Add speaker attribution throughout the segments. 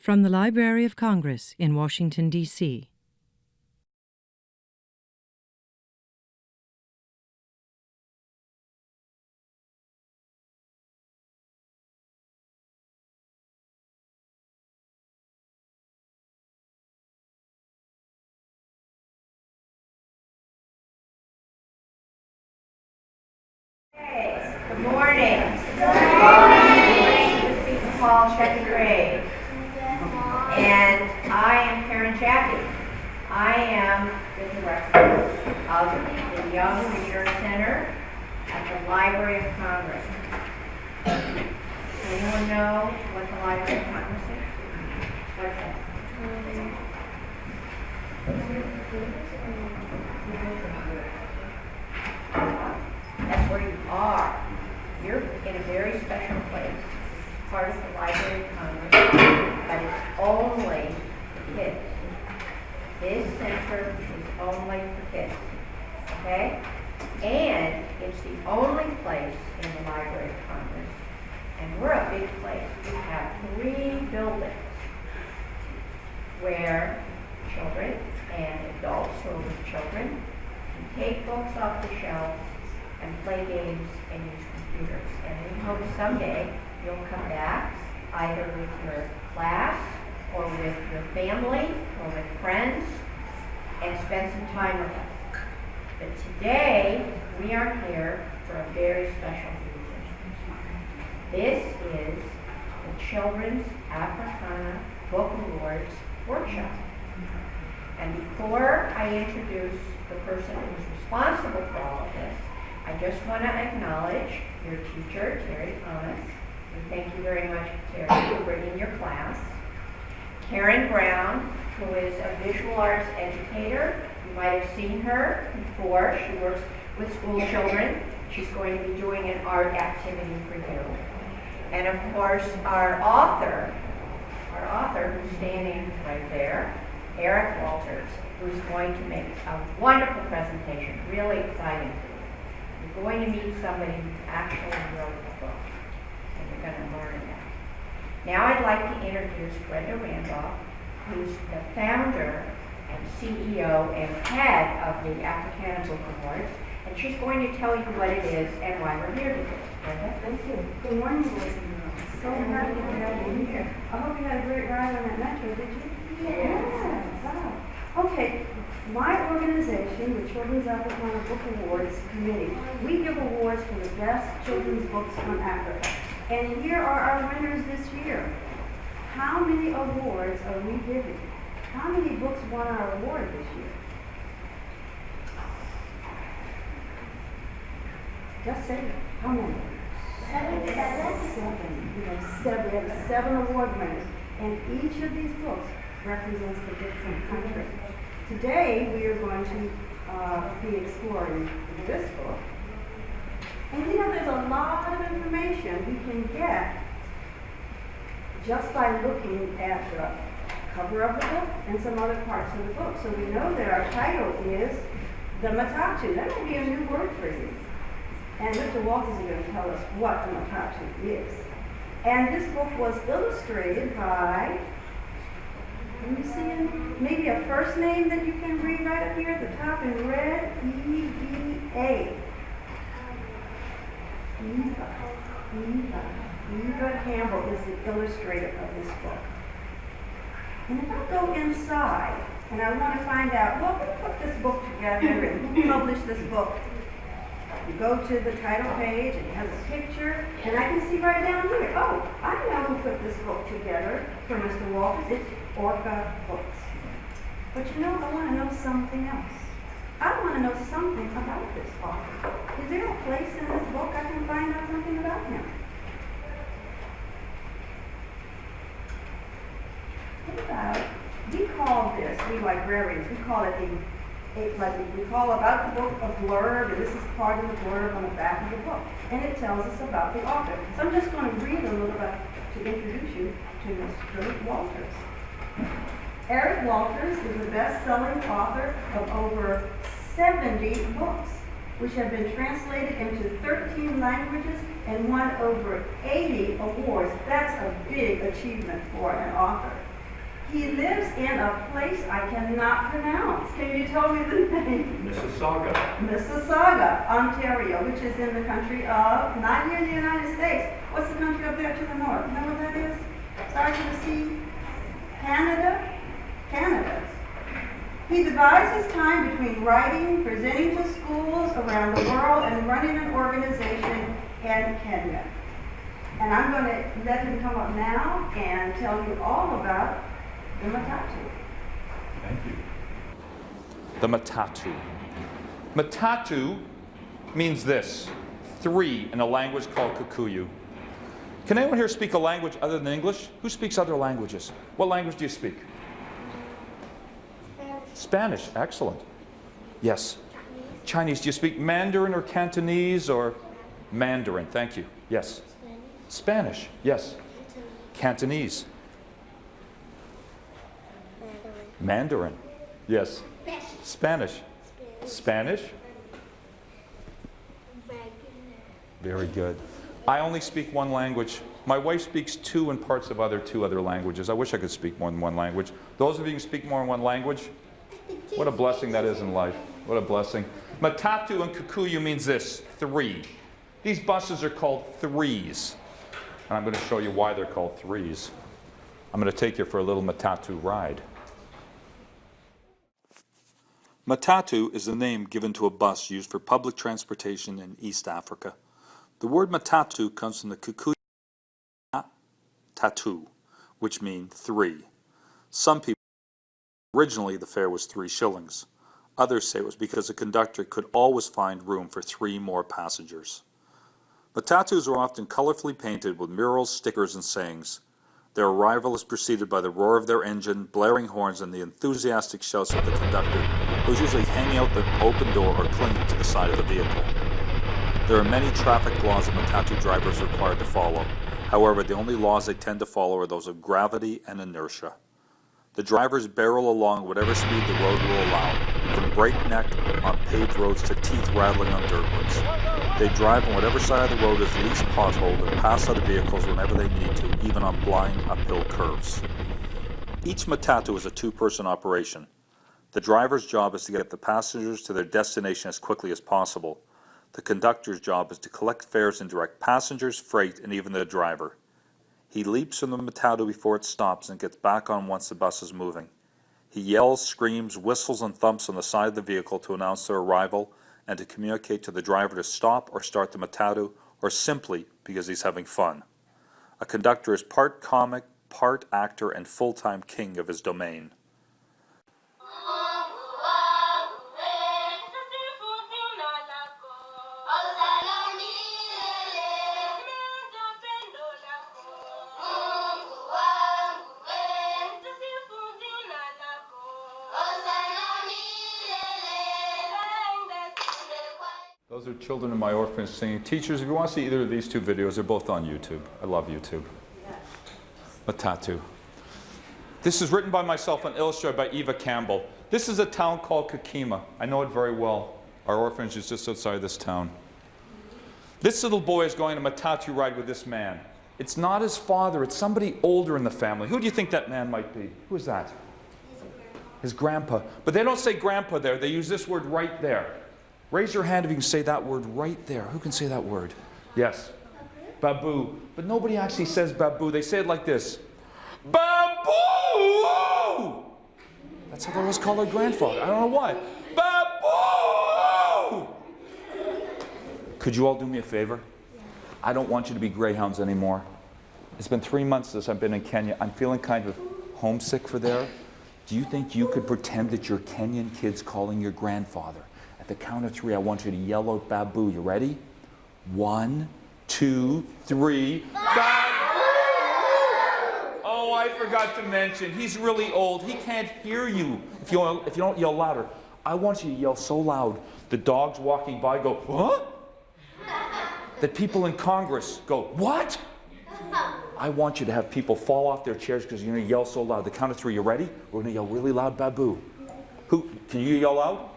Speaker 1: From the Library of Congress in Washington, D.C.
Speaker 2: Good morning. Good morning. Seton Hall, second grade. And I am Karen Jaffe. I am the director of the Young Reader Center at the Library of Congress. Does anyone know what the Library of Congress is? What's that? That's where you are. You're in a very special place, part of the Library of Congress, but it's only for kids. This center is only for kids, okay? And it's the only place in the Library of Congress, and we're a big place. We have 3 buildings where children and adults who are with children can take books off the shelves and play games and use computers. And we hope someday you'll come back either with your class or with your family or with friends and spend some time with us. But today we are here for a very special reason. This is the Children's Africana Book Awards workshop. And before I introduce the person who's responsible for all of this, I just want to acknowledge your teacher, Terry Thomas. And thank you very much, Terry, for bringing your class. Karen Brown, who is a visual arts educator. You might have seen her before. She works with school children. She's going to be doing an art activity for you. And of course, our author who's standing right there, Eric Walters, who's going to make a wonderful presentation, really exciting for you. You're going to meet somebody who actually wrote the book, and you're going to learn that. Now I'd like to introduce Brenda Randolph, who's the founder and CEO and head of the Africana Book Awards, and she's going to tell you what it is and why we're here today. Brenda?
Speaker 3: Thank you. Good morning, boys and girls. So happy to have you here. I hope you had a great ride on that metro, did you?
Speaker 2: Yes.
Speaker 3: Wow. Okay, my organization, the Children's Africana Book Awards Committee, we give awards for the best children's books on Africa. And here are our winners this year. How many awards are we giving? How many books won our award this year? Just say it. How many?
Speaker 2: 7.
Speaker 3: 7. We have 7 award winners. And each of these books represents a different country. Today we are going to be exploring this book. And you know, there's a lot of information we can get just by looking at the cover of the book and some other parts of the book. So we know that our title is the Matatu. That may be a new word for you. And Mr. Walters is going to tell us what the Matatu is. And this book was illustrated by, can you see maybe a first name that you can read right up here at the top in red? E-V-A. Eva Campbell is the illustrator of this book. And if I go inside and I want to find out, well, who put this book together and who published this book? You go to the title page and it has a picture, and I can see right down here, oh, I know who put this book together for Mr. Walters. It's Orca Books. But you know, I want to know something else. I want to know something about this author. Is there a place in this book I can find out something about him? What about, we call this, we librarians, we call it we call about the book a blurb, and this is part of the blurb on the back of the book. And it tells us about the author. So I'm just going to read a little bit to introduce you to Mr. Walters. Eric Walters is a best-selling author of over 70 books, which have been translated into 13 languages and won over 80 awards. That's a big achievement for an author. He lives in a place I cannot pronounce. Can you tell me the name?
Speaker 4: Mississuga.
Speaker 3: Mississuga, Ontario, which is in the country of, not here in the United States. What's the country up there to the north? You know what that is? Starts with a C. Canada? Canada. He divides his time between writing, presenting to schools around the world, and running an organization in Kenya. And I'm going to let him come up now and tell you all about the Matatu.
Speaker 4: Thank you.
Speaker 5: The Matatu. Matatu means this, 3 in a language called Kikuyu. Can anyone here speak a language other than English? Who speaks other languages? What language do you speak? Spanish, excellent. Yes. Chinese. Do you speak Mandarin or Cantonese or Mandarin? Thank you. Yes. Spanish. Yes. Cantonese. Mandarin. Yes. Spanish. Spanish. Very good. I only speak one language. My wife speaks 2 and parts of 2 other languages. I wish I could speak more than one language. Those of you who can speak more than one language, what a blessing that is in life. What a blessing. Matatu in Kikuyu means this, 3. These buses are called 3s. And I'm going to show you why they're called 3s. I'm going to take you for a little Matatu ride. Matatu is the name given to a bus used for public transportation in East Africa. The word Matatu comes from the Kikuyu tatu, which means 3. Some people originally the fare was 3 shillings. Others say it was because the conductor could always find room for 3 more passengers. Matatus are often colorfully painted with murals, stickers, and sayings. Their arrival is preceded by the roar of their engine, blaring horns, and the enthusiastic shouts of the conductor, who is usually hanging out the open door or clinging to the side of the vehicle. There are many traffic laws that Matatu drivers are required to follow. However, the only laws they tend to follow are those of gravity and inertia. The drivers barrel along whatever speed the road will allow, from breakneck on paved roads to teeth rattling on dirt ones. They drive on whatever side of the road is least potholed and pass other vehicles whenever they need to, even on blind uphill curves. Each Matatu is a 2-person operation. The driver's job is to get the passengers to their destination as quickly as possible. The conductor's job is to collect fares and direct passengers, freight, and even the driver. He leaps from the Matatu before it stops and gets back on once the bus is moving. He yells, screams, whistles, and thumps on the side of the vehicle to announce their arrival and to communicate to the driver to stop or start the Matatu, or simply because he's having fun. A conductor is part comic, part actor, and full-time king of his domain. Those are children in my orphanage singing. Teachers, if you want to see either of these 2 videos, they're both on YouTube. I love YouTube. Matatu. This is written by myself and illustrated by Eva Campbell. This is a town called Kakima. I know it very well. Our orphanage is just outside this town. This little boy is going on a Matatu ride with this man. It's not his father, it's somebody older in the family. Who do you think that man might be? Who is that? His grandpa. But they don't say grandpa there, they use this word right there. Raise your hand if you can say that word right there. Who can say that word? Yes. Baboo. But nobody actually says baboo. They say it like this. Baboo! That's how they always call their grandfather. I don't know why. Baboo! Could you all do me a favor? I don't want you to be greyhounds anymore. It's been 3 months since I've been in Kenya. I'm feeling kind of homesick for there. Do you think you could pretend that you're Kenyan kids calling your grandfather? At the count of 3, I want you to yell out baboo. You ready? 1, 2, 3. Baboo! Oh, I forgot to mention, he's really old. He can't hear you if you don't yell louder. I want you to yell so loud, the dogs walking by go, what? That people in Congress go, what? I want you to have people fall off their chairs because you're going to yell so loud. The count of 3, you ready? We're going to yell really loud, baboo. Who? Can you yell loud?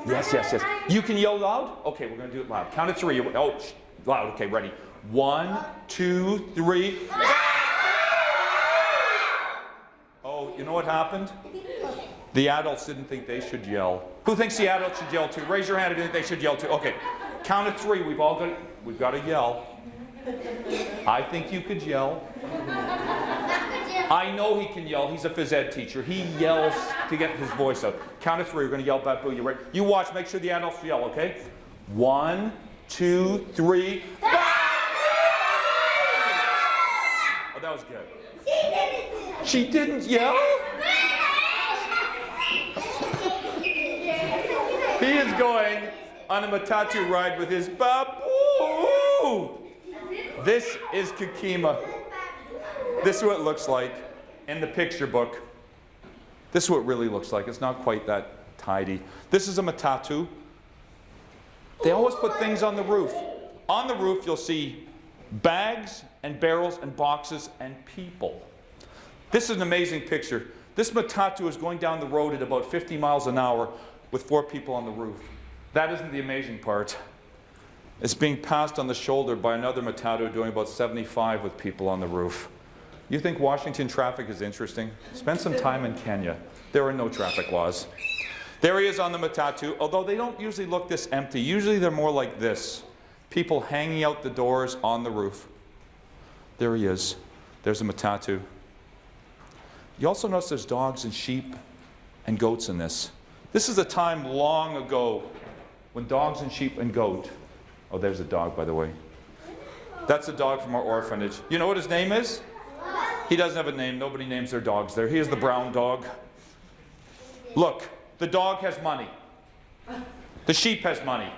Speaker 5: Yes, yes, yes. You can yell loud? Okay, we're going to do it loud. Count of 3. Loud. Okay, ready. 1, 2, 3. Oh, know what happened? The adults didn't think they should yell. Who thinks the adults should yell too? Raise your hand if you think they should yell too. Okay, count of three. We've got to yell. I think you could yell. I know he can yell. He's a phys ed teacher. He yells to get his voice out. Count of three. We're going to yell Baboo. You ready? You watch. Make sure the adults yell, okay? 1, 2, 3. Baboo! Oh, that was good. She didn't yell? He is going on a Matatu ride with his Baboo. This is Kikima. This is what it looks like in the picture book. This is what it really looks like. It's not quite that tidy. This is a Matatu. They always put things on the roof. On the roof you'll see bags and barrels and boxes and people. This is an amazing picture. This Matatu is going down the road at about 50 miles an hour with 4 people on the roof. That isn't the amazing part. It's being passed on the shoulder by another Matatu doing about 75 with people on the roof. You think Washington traffic is interesting? Spend some time in Kenya. There are no traffic laws. There he is on the Matatu, although they don't usually look this empty. Usually they're more like this. People hanging out the doors on the roof. There he is. There's a Matatu. You also notice there's dogs and sheep and goats in this. This is a time long ago when dogs and sheep and goat. Oh, there's a dog, by the way. That's a dog from our orphanage. You know what his name is? He doesn't have a name. Nobody names their dogs there. He is the brown dog. Look, the dog has money. The sheep has money.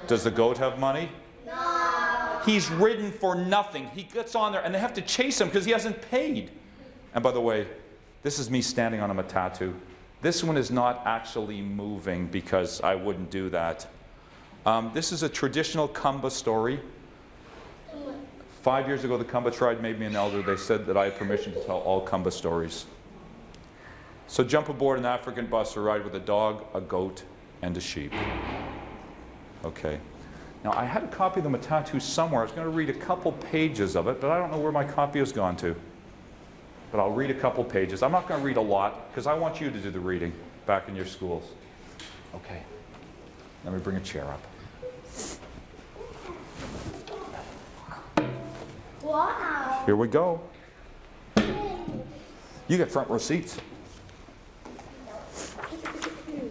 Speaker 5: Does the goat have money? No. He's ridden for nothing. He gets on there and they have to chase him because he hasn't paid. And by the way, this is me standing on a Matatu. This one is not actually moving because I wouldn't do that. This is a traditional Kumba story. 5 years ago, the Kumba tribe made me an elder. They said that I had permission to tell all Kumba stories. So jump aboard an African bus or ride with a dog, a goat, and a sheep. Okay. Now, I had a copy of the Matatu somewhere. I was going to read a couple pages of it, but I don't know where my copy has gone to. But I'll read a couple pages. I'm not going to read a lot, because I want you to do the reading back in your schools. Okay. Let me bring a chair up.
Speaker 4: Wow.
Speaker 5: Here we go. You get front row seats.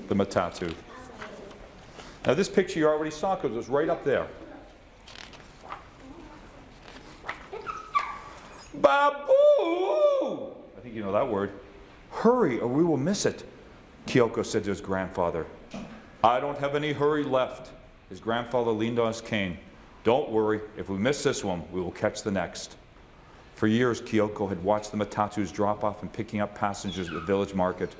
Speaker 5: The Matatu. Now this picture you already saw because it was right up there. Baboo! I think you know that word. Hurry or we will miss it, Kyoko said to his grandfather. I don't have any hurry left. His grandfather leaned on his cane. Don't worry, if we miss this one, we will catch the next. For years, Kyoko had watched the Matatus drop off and picking up passengers at the village market.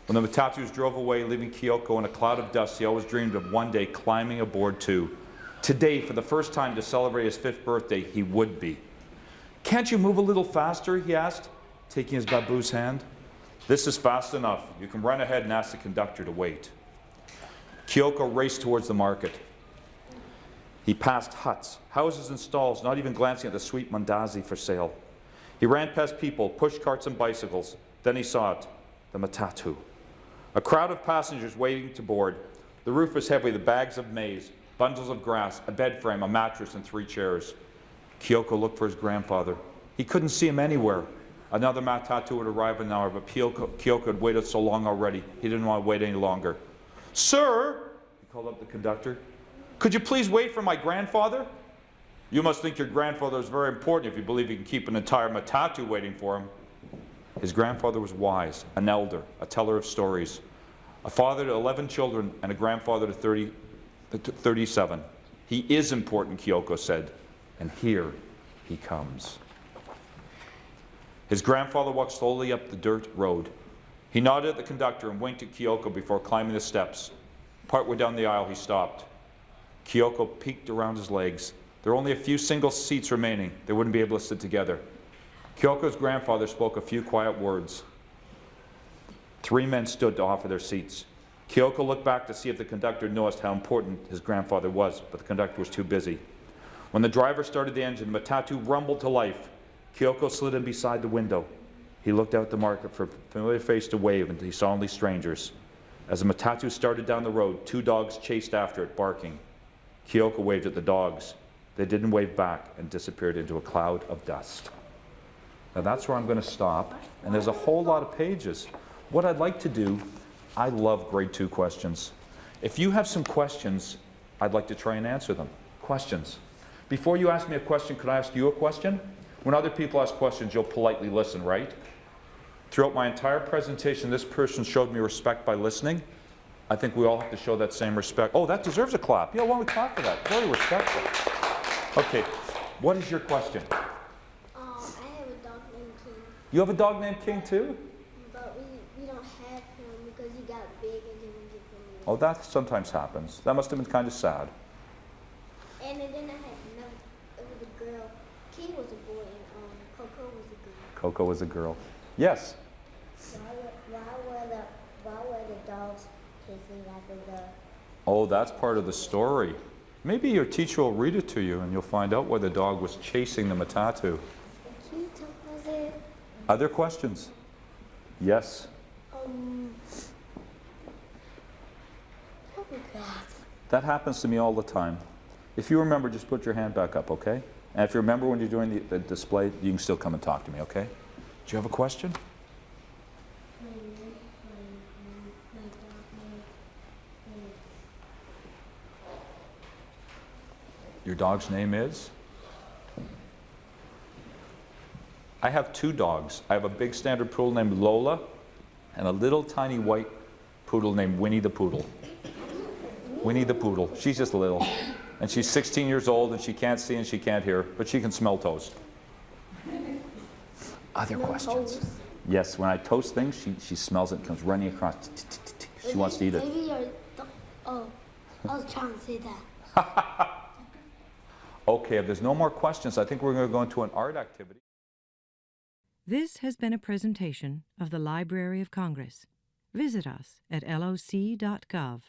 Speaker 5: When the Matatus drove away, leaving Kyoko in a cloud of dust, he always dreamed of one day climbing aboard too. Today, for the first time to celebrate his 5th birthday, he would be. Can't you move a little faster, he asked, taking his Baboo's hand. This is fast enough. You can run ahead and ask the conductor to wait. Kyoko raced towards the market. He passed huts, houses and stalls, not even glancing at the sweet mandazi for sale. He ran past people, push carts and bicycles. Then he saw it, the Matatu. A crowd of passengers waiting to board. The roof was heavy with bags of maize, bundles of grass, a bed frame, a mattress, and 3 chairs. Kyoko looked for his grandfather. He couldn't see him anywhere. Another Matatu would arrive in an hour, but Kyoko had waited so long already, he didn't want to wait any longer. Sir, he called up the conductor, could you please wait for my grandfather? You must think your grandfather is very important if you believe you can keep an entire Matatu waiting for him. His grandfather was wise, an elder, a teller of stories, a father to 11 children and a grandfather to 37. He is important, Kyoko said, and here he comes. His grandfather walked slowly up the dirt road. He nodded at the conductor and winked at Kyoko before climbing the steps. Partway down the aisle, he stopped. Kyoko peeked around his legs. There were only a few single seats remaining. They wouldn't be able to sit together. Kyoko's grandfather spoke a few quiet words. 3 men stood to offer their seats. Kyoko looked back to see if the conductor noticed how important his grandfather was, but the conductor was too busy. When the driver started the engine, Matatu rumbled to life. Kyoko slid in beside the window. He looked out the market for a familiar face to wave, and he saw only strangers. As the Matatu started down the road, 2 dogs chased after it, barking. Kyoko waved at the dogs. They didn't wave back and disappeared into a cloud of dust. Now that's where I'm going to stop, and there's a whole lot of pages. What I'd like to do, I love grade 2 questions. If you have some questions, I'd like to try and answer them. Questions. Before you ask me a question, could I ask you a question? When other people ask questions, you'll politely listen, right? Throughout my entire presentation, this person showed me respect by listening. I think we all have to show that same respect. Oh, that deserves a clap. Yeah, why don't we clap for that? Very respectful. Okay, what is your question?
Speaker 4: I have a dog named King,
Speaker 5: You have a dog named King too?
Speaker 4: but we don't have him because he got big and then we give him away.
Speaker 5: Oh, that sometimes happens. That must have been kind of sad.
Speaker 4: And then I had another, it was a girl. King was a boy and Coco was a girl.
Speaker 5: Coco was a girl. Yes?
Speaker 4: Why were the dogs chasing after the...
Speaker 5: Oh, that's part of the story. Maybe your teacher will read it to you and you'll find out why the dog was chasing the Matatu.
Speaker 4: Can you tell us it?
Speaker 5: Other questions? Yes?
Speaker 4: Oh my God.
Speaker 5: That happens to me all the time. If you remember, just put your hand back up, okay? And if you remember when you're doing the display, you can still come and talk to me, okay? Do you have a question? Your dog's name is? I have 2 dogs. I have a big standard poodle named Lola and a little tiny white poodle named Winnie the Poodle. Winnie the Poodle. She's just little. And she's 16 years old and she can't see and she can't hear, but she can smell toast. Other questions?
Speaker 4: Toast?
Speaker 5: Yes, when I toast things, she smells it and comes running across. She wants to eat it.
Speaker 4: Maybe you're... Oh, I was trying to say that.
Speaker 5: Okay, if there's no more questions, I think we're going to go into an art activity.
Speaker 1: This has been a presentation of the Library of Congress. Visit us at loc.gov.